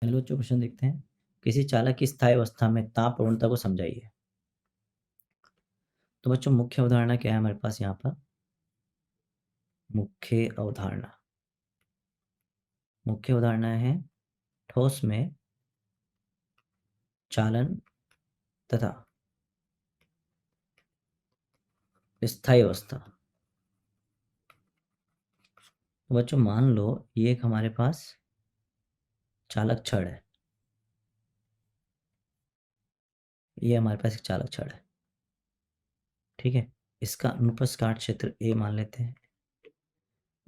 चलो जो क्वेश्चन देखते हैं, किसी चालक की स्थायी अवस्था में ताप प्रवणता को समझाइए। तो बच्चों मुख्य अवधारणा क्या है हमारे पास यहाँ पर? मुख्य अवधारणा है ठोस में चालन तथा स्थायी अवस्था। तो बच्चों मान लो ये एक हमारे पास चालक छड़ है, ये हमारे पास एक चालक छड़ है, ठीक है। इसका अनुप्रस्थ काट क्षेत्र ए मान लेते हैं,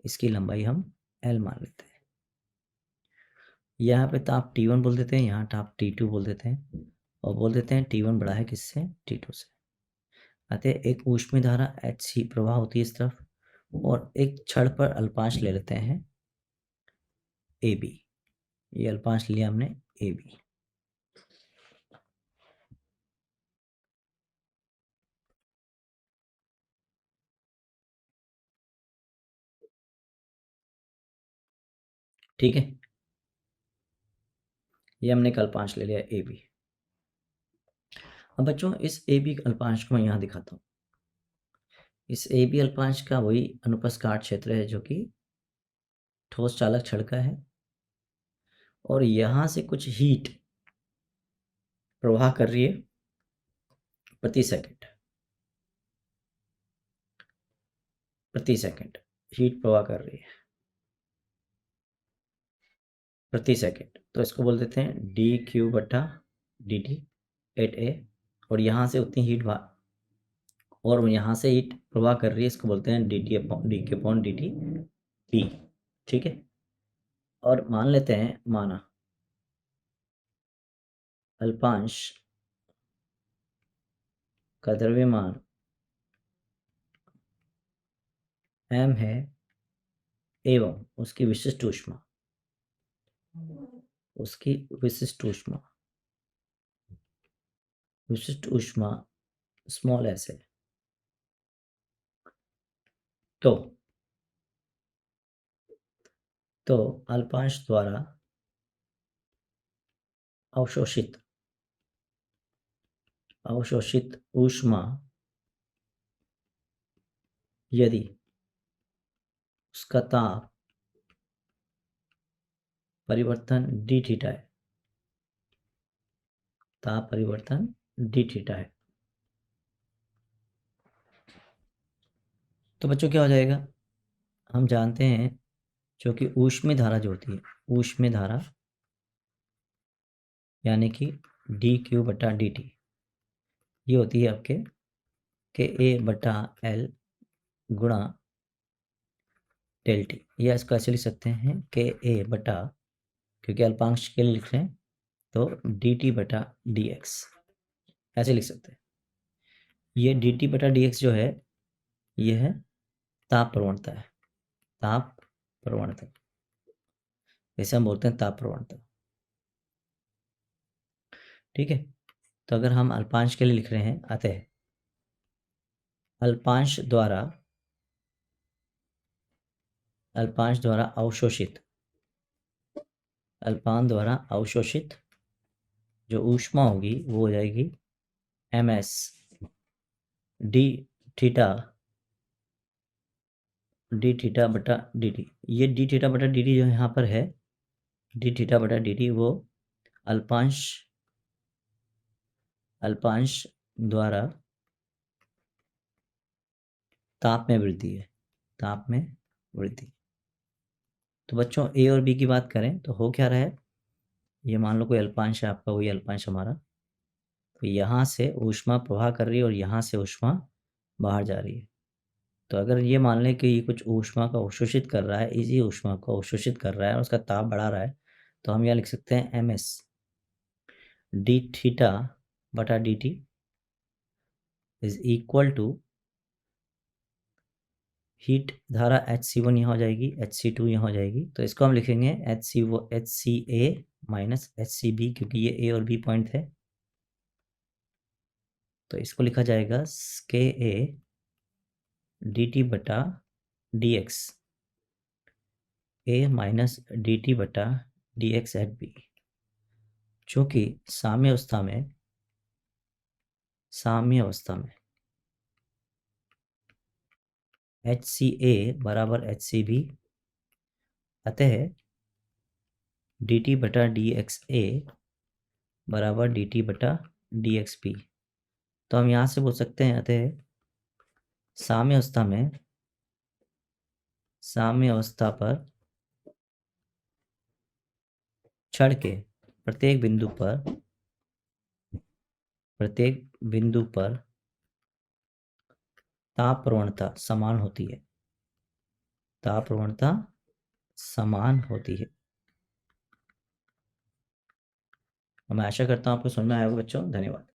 इसकी लंबाई हम एल मान लेते हैं। यहाँ पे ताप T1 बोल देते हैं, यहाँ ताप T2 बोल देते हैं और बोल देते हैं T1 बड़ा है किससे? T2 से। अतः एक ऊष्मीय धारा HC प्रवाह होती है इस तरफ और एक छड़ पर अल्पांश ले लेते हैं AB। ये अल्पांश लिया हमने AB। ठीक है, ये हमने एक अल्पांश ले लिया AB। अब बच्चों इस AB अल्पांश को मैं यहाँ दिखाता हूँ। इस AB अल्पांश का वही अनुप्रस्थ काट क्षेत्र है जो कि ठोस चालक छड़ का है और यहाँ से कुछ हीट प्रवाह कर रही है प्रति सेकंड हीट प्रवाह कर रही है प्रति सेकंड। तो इसको बोल देते हैं dQ/dt एट ए। और यहाँ से उतनी हीट और यहाँ से हीट प्रवाह कर रही है, इसको बोलते हैं dQ/dt P। ठीक है, और मान लेते हैं माना अल्पांश का द्रव्यमान m है एवं उसकी विशिष्ट ऊष्मा स्मॉल s है। तो अल्पांश द्वारा अवशोषित ऊष्मा यदि उसका ताप परिवर्तन d थीटा है, ताप परिवर्तन d थीटा है, तो बच्चों क्या हो जाएगा? हम जानते हैं जो कि ऊष्मीय धारा जो होती है, ऊष्मीय धारा यानी कि dQ/dt ये होती है आपके KA/L गुणा डेल टी। या इसको ऐसे लिख सकते हैं KA क्योंकि अल्पांश के लिए लिख रहे हैं तो dt/dx ऐसे लिख सकते हैं। ये dt/dx जो है ये है ताप प्रवणता है, ताप प्रवणता, जैसे हम बोलते हैं ताप प्रवणता। ठीक है, तो अगर हम अल्पांश के लिए लिख रहे हैं अतः अल्पांश द्वारा अवशोषित जो ऊष्मा होगी वो हो जाएगी ms d थीटा बटा dt। ये d थीटा बटा dt जो यहाँ पर है, d थीटा बटा dt वो अल्पांश द्वारा ताप में वृद्धि। तो बच्चों ए और बी की बात करें तो हो क्या रहा है, ये मान लो कोई अल्पांश है आपका, वही अल्पांश हमारा, तो यहाँ से ऊष्मा प्रवाह कर रही है और यहाँ से ऊष्मा बाहर जा रही है। तो अगर ये मान लें कि ये कुछ ऊष्मा को अवशोषित कर रहा है, इसी ऊष्मा को अवशोषित कर रहा है और उसका ताप बढ़ा रहा है, तो हम यहाँ लिख सकते हैं ms d थीटा बटा dt is equal to heat धारा HC1 यहाँ हो जाएगी, HC2 यहाँ हो जाएगी, तो इसको हम लिखेंगे HCA माइनस HCB क्योंकि ये A और B पॉइंट है, तो इसको लिखा जाएगा KA dt/dx A minus dt/dx at B। चूंकि साम्यावस्था में HCA बराबर HCB, अतः dt/dxa बराबर dt/dxp। तो हम यहाँ से बोल सकते हैं अतः साम्य अवस्था पर छड़ के प्रत्येक बिंदु पर ताप प्रवणता समान होती है। मैं आशा करता हूँ आपको समझ में आया होगा बच्चों। धन्यवाद।